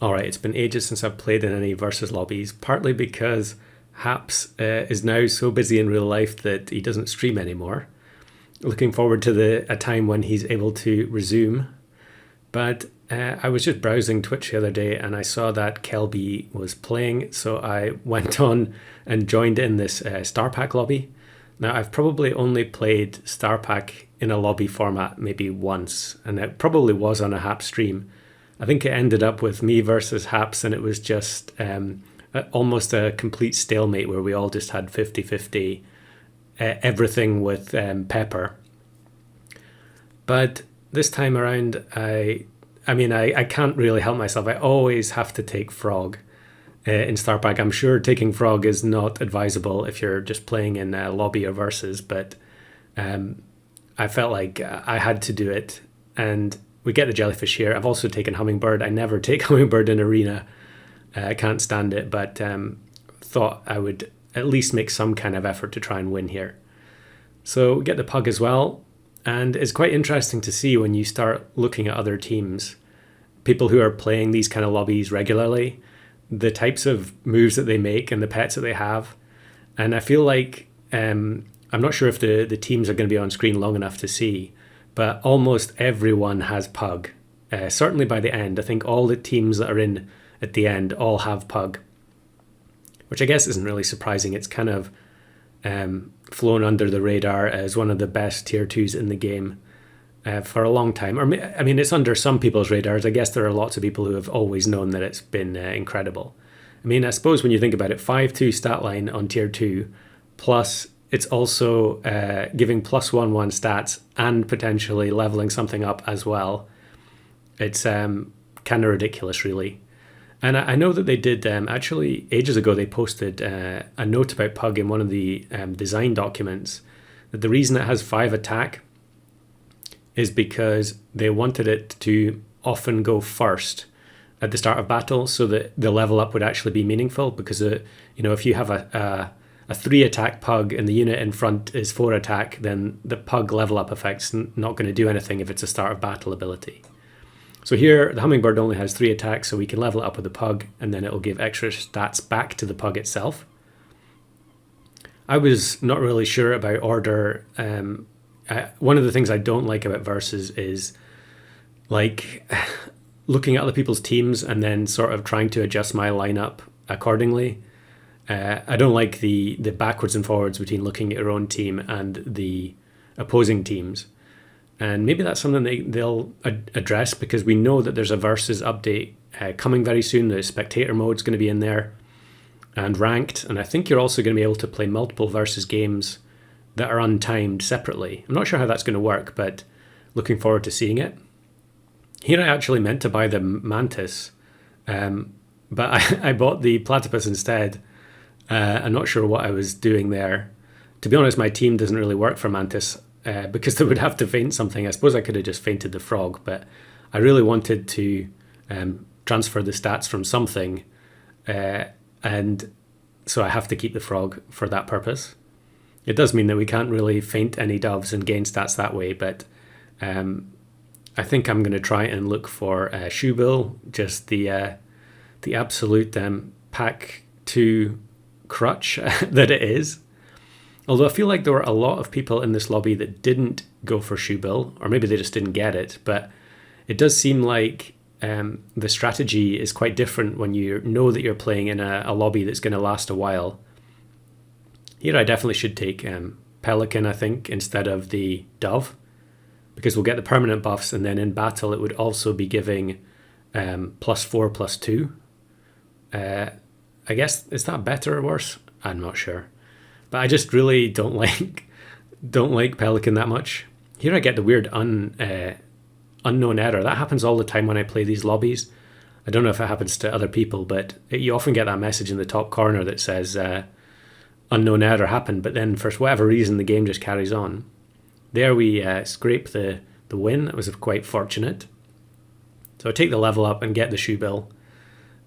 Alright, it's been ages since I've played in any versus lobbies, partly because Haps is now so busy in real life that he doesn't stream anymore. Looking forward to a time when he's able to resume. But I was just browsing Twitch the other day and I saw that Kelby was playing, so I went on and joined in this Star Pack lobby. Now, I've probably only played Star Pack in a lobby format maybe once, and it probably was on a Haps stream. I think it ended up with me versus Haps, and it was just almost a complete stalemate where we all just had 50-50 everything with Pepper. But this time around, I can't really help myself. I always have to take Frog in Star Pack. I'm sure taking Frog is not advisable if you're just playing in a lobby or versus, but I felt like I had to do it. And we get the jellyfish here. I've also taken Hummingbird. I never take Hummingbird in Arena. I can't stand it, but thought I would at least make some kind of effort to try and win here. So we get the Pug as well. And it's quite interesting to see when you start looking at other teams, people who are playing these kind of lobbies regularly, the types of moves that they make and the pets that they have. And I feel like, I'm not sure if the teams are going to be on screen long enough to see, but almost everyone has Pug. Certainly by the end, I think all the teams that are in at the end all have Pug, which I guess isn't really surprising. It's kind of flown under the radar as one of the best tier 2s in the game for a long time. It's under some people's radars. I guess there are lots of people who have always known that it's been incredible. I suppose when you think about it, 5-2 stat line on tier 2, plus it's also giving +1/1 stats and potentially leveling something up as well. It's kind of ridiculous, really. And I know that they did, actually, ages ago, they posted a note about Pug in one of the design documents, that the reason it has 5 attack is because they wanted it to often go first at the start of battle so that the level up would actually be meaningful. Because, if you have a 3 attack Pug and the unit in front is 4 attack, then the Pug level up effect's not going to do anything if it's a start of battle ability. So here, the Hummingbird only has 3 attacks, so we can level it up with the Pug, and then it'll give extra stats back to the Pug itself. I was not really sure about order. One of the things I don't like about Versus is like looking at other people's teams and then sort of trying to adjust my lineup accordingly. I don't like the backwards and forwards between looking at your own team and the opposing teams. And maybe that's something they'll address, because we know that there's a Versus update coming very soon. The spectator mode's going to be in there and ranked. And I think you're also going to be able to play multiple Versus games that are untimed separately. I'm not sure how that's going to work, but looking forward to seeing it. Here I actually meant to buy the Mantis, but I bought the Platypus instead. I'm not sure what I was doing there. To be honest, my team doesn't really work for Mantis, because they would have to feint something. I suppose I could have just feinted the Frog, but I really wanted to transfer the stats from something, and so I have to keep the Frog for that purpose. It does mean that we can't really feint any doves and gain stats that way, but I think I'm going to try and look for Shoebill, just the absolute pack 2 crutch that it is. Although I feel like there were a lot of people in this lobby that didn't go for Shoebill, or maybe they just didn't get it, but it does seem like the strategy is quite different when you know that you're playing in a lobby that's going to last a while. Here I definitely should take Pelican, I think, instead of the Dove, because we'll get the permanent buffs, and then in battle it would also be giving +4/+2. I guess, is that better or worse? I'm not sure. But I just really don't like Pelican that much. Here I get the weird unknown error. That happens all the time when I play these lobbies. I don't know if it happens to other people, but you often get that message in the top corner that says unknown error happened, but then for whatever reason the game just carries on. There we scrape the win. That was quite fortunate. So I take the level up and get the Shoebill,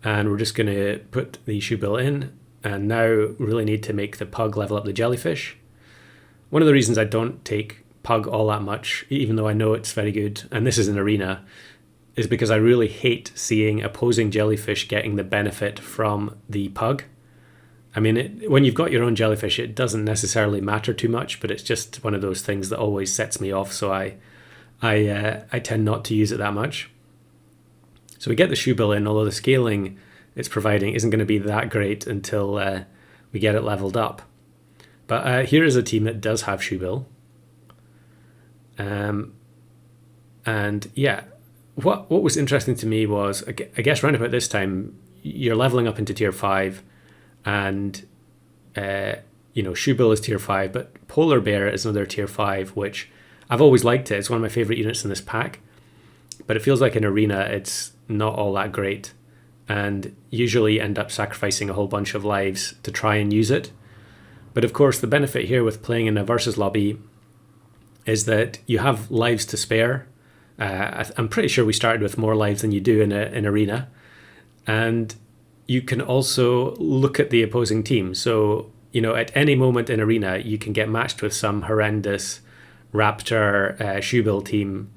and we're just going to put the Shoebill in. And now really need to make the Pug level up the jellyfish. One of the reasons I don't take Pug all that much, even though I know it's very good, and this is an arena, is because I really hate seeing opposing jellyfish getting the benefit from the pug. I mean, when you've got your own jellyfish, it doesn't necessarily matter too much, but it's just one of those things that always sets me off, so I tend not to use it that much. So we get the shoebill in, although the scaling it's providing isn't going to be that great until we get it leveled up. But here is a team that does have shoebill. And yeah, what was interesting to me was, I guess around about this time, you're leveling up into tier 5, and shoebill is tier 5, but polar bear is another tier 5, which I've always liked it. It's one of my favorite units in this pack, but it feels like in arena it's not all that great, and usually end up sacrificing a whole bunch of lives to try and use it. But of course, the benefit here with playing in a versus lobby is that you have lives to spare. I'm pretty sure we started with more lives than you do in arena, and you can also look at the opposing team. So at any moment in arena, you can get matched with some horrendous raptor shoebill team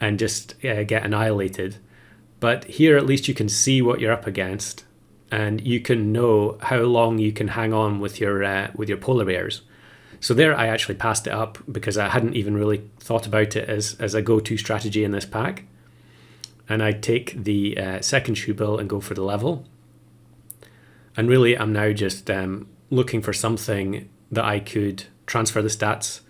and just get annihilated. But here at least you can see what you're up against, and you can know how long you can hang on with your polar bears. So there I actually passed it up because I hadn't even really thought about it as a go-to strategy in this pack. And I take the second shoebill and go for the level. And really I'm now just looking for something that I could transfer the stats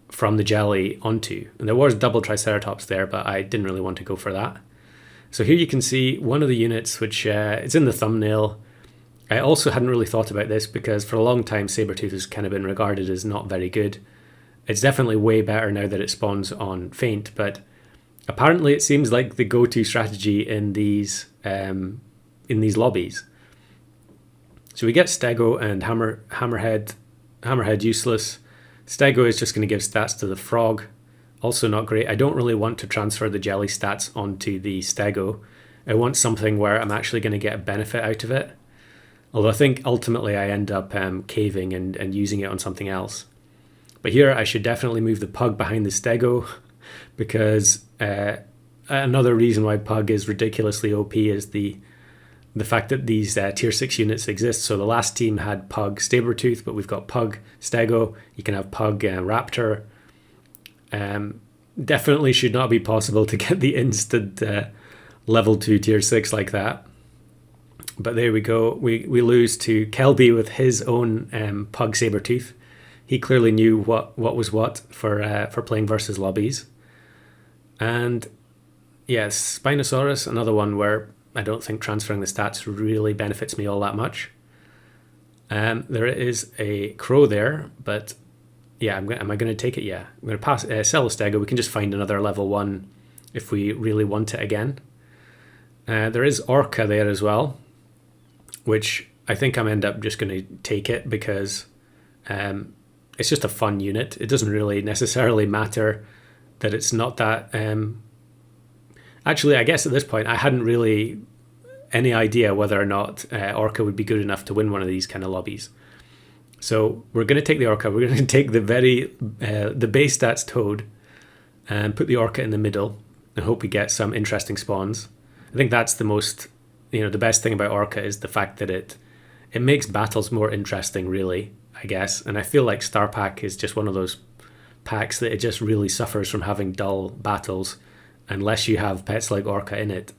from the jelly onto. And there was double triceratops there, but I didn't really want to go for that. So here you can see one of the units, which it's in the thumbnail. I also hadn't really thought about this because for a long time Sabertooth has kind of been regarded as not very good. It's definitely way better now that it spawns on Feint, but apparently it seems like the go-to strategy in these lobbies. So we get Stego and Hammerhead. Hammerhead useless. Stego is just going to give stats to the frog. Also not great. I don't really want to transfer the jelly stats onto the Stego. I want something where I'm actually going to get a benefit out of it. Although I think ultimately I end up caving and using it on something else. But here I should definitely move the pug behind the Stego, because another reason why pug is ridiculously OP is the fact that these tier 6 units exist. So the last team had pug Sabertooth, but we've got pug Stego. You can have pug raptor. Definitely should not be possible to get the instant level 2 tier 6 like that. But there we go. We lose to Kelby with his own pug Sabertooth. He clearly knew what was what for playing versus lobbies. And yes, Spinosaurus, another one where I don't think transferring the stats really benefits me all that much. There is a crow there, but yeah, am I going to take it? Yeah, I'm going to pass sell the Stego. We can just find another level 1 if we really want it again. There is Orca there as well, which I think I'm end up just going to take it because it's just a fun unit. It doesn't really necessarily matter that it's not that... Actually, I guess at this point, I hadn't really any idea whether or not Orca would be good enough to win one of these kind of lobbies. So we're going to take the Orca. We're going to take the base stats Toad and put the Orca in the middle and hope we get some interesting spawns. I think that's the most... the best thing about Orca is the fact that it makes battles more interesting, really, I guess. And I feel like Star Pack is just one of those packs that it just really suffers from having dull battles unless you have pets like Orca in it.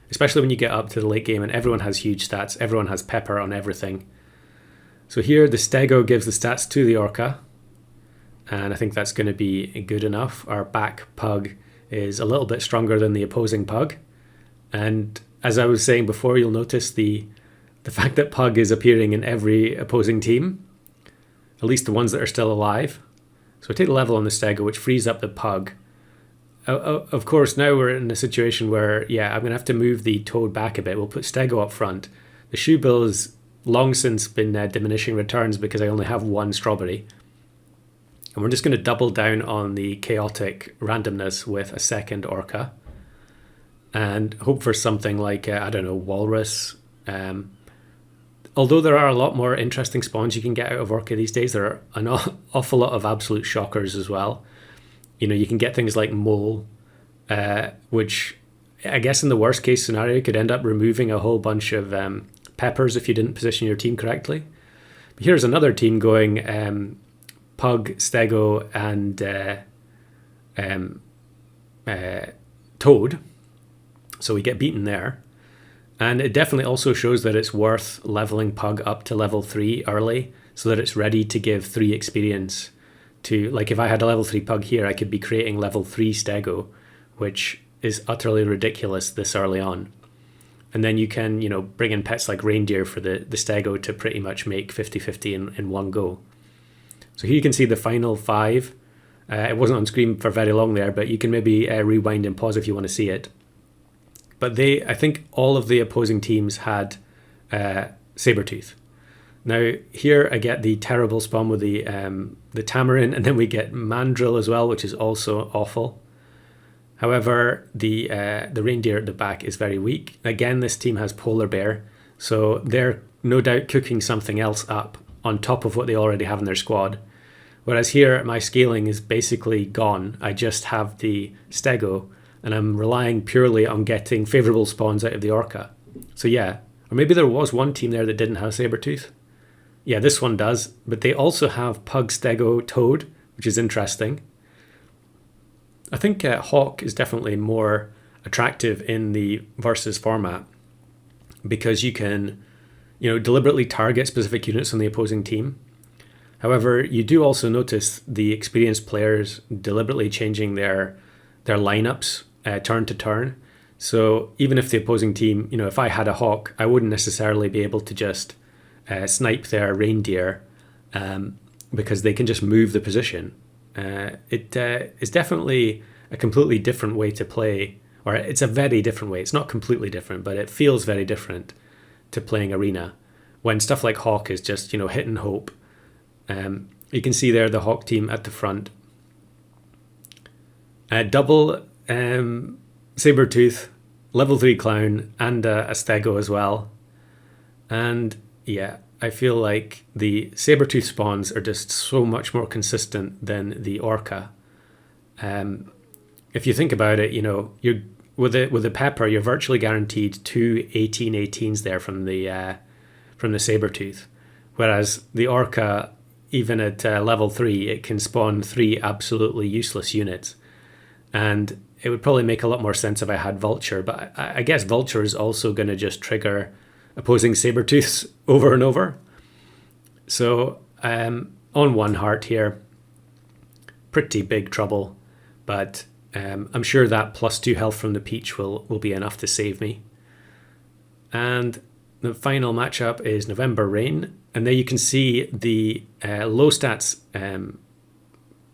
Especially when you get up to the late game and everyone has huge stats, everyone has pepper on everything. So here the Stego gives the stats to the Orca, and I think that's going to be good enough. Our back pug is a little bit stronger than the opposing pug. And as I was saying before, you'll notice the fact that pug is appearing in every opposing team, at least the ones that are still alive. So I take the level on the Stego, which frees up the pug. Of course, now we're in a situation where, yeah, I'm going to have to move the Toad back a bit. We'll put Stego up front. The shoebill has long since been diminishing returns because I only have one strawberry. And we're just going to double down on the chaotic randomness with a second Orca. And hope for something like, Walrus. Although there are a lot more interesting spawns you can get out of Orca these days, there are an awful lot of absolute shockers as well. You can get things like Mole, which I guess in the worst case scenario could end up removing a whole bunch of peppers if you didn't position your team correctly. But here's another team going Pug, Stego, and Toad. So we get beaten there. And it definitely also shows that it's worth leveling Pug up to level 3 early so that it's ready to give 3 experience to, like if I had a level 3 Pug here, I could be creating level 3 Stego, which is utterly ridiculous this early on. And then you can, bring in pets like reindeer for the Stego to pretty much make 50-50 in one go. So here you can see the final 5. It wasn't on screen for very long there, but you can maybe rewind and pause if you want to see it. But I think all of the opposing teams had Sabertooth. Now here I get the terrible spawn with the Tamarin, and then we get Mandrill as well, which is also awful. However, the reindeer at the back is very weak. Again, this team has Polar Bear, so they're no doubt cooking something else up on top of what they already have in their squad. Whereas here, my scaling is basically gone. I just have the Stego, and I'm relying purely on getting favourable spawns out of the Orca. So yeah, or maybe there was one team there that didn't have Sabertooth. Yeah, this one does, but they also have Pug, Stego, Toad, which is interesting. I think Hawk is definitely more attractive in the versus format because you can, deliberately target specific units on the opposing team. However, you do also notice the experienced players deliberately changing their lineups turn to turn. So even if the opposing team, if I had a Hawk, I wouldn't necessarily be able to just snipe their reindeer because they can just move the position. It is definitely a completely different way to play, or it's a very different way. It's not completely different, but it feels very different to playing Arena when stuff like Hawk is just, hit and hope. You can see there the Hawk team at the front. Double Sabertooth, level 3 Clown, and a Stego as well. And yeah, I feel like the Sabertooth spawns are just so much more consistent than the Orca. If you think about it, you're with the Pepper, you're virtually guaranteed 2 18/18s there from the Sabertooth, whereas the Orca, even at level 3, it can spawn 3 absolutely useless units. And it would probably make a lot more sense if I had Vulture, but I guess Vulture is also going to just trigger opposing Sabertooths over and over. So on one heart here, pretty big trouble, but I'm sure that +2 health from the Peach will be enough to save me. And the final matchup is November Rain, and there you can see the low stats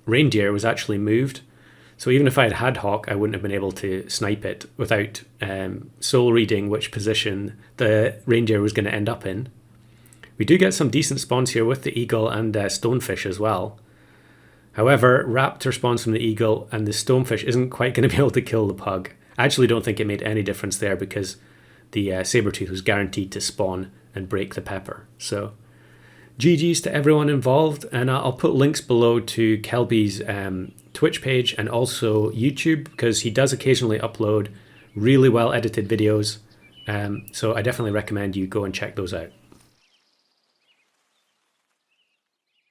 reindeer was actually moved. So even if I had Hawk, I wouldn't have been able to snipe it without soul reading which position the reindeer was going to end up in. We do get some decent spawns here with the Eagle and Stonefish as well. However, Raptor spawns from the Eagle and the Stonefish isn't quite going to be able to kill the Pug. I actually don't think it made any difference there because the Sabertooth was guaranteed to spawn and break the Pepper. So GG's to everyone involved, and I'll put links below to Kelby's Twitch page and also YouTube because he does occasionally upload really well edited videos. So I definitely recommend you go and check those out.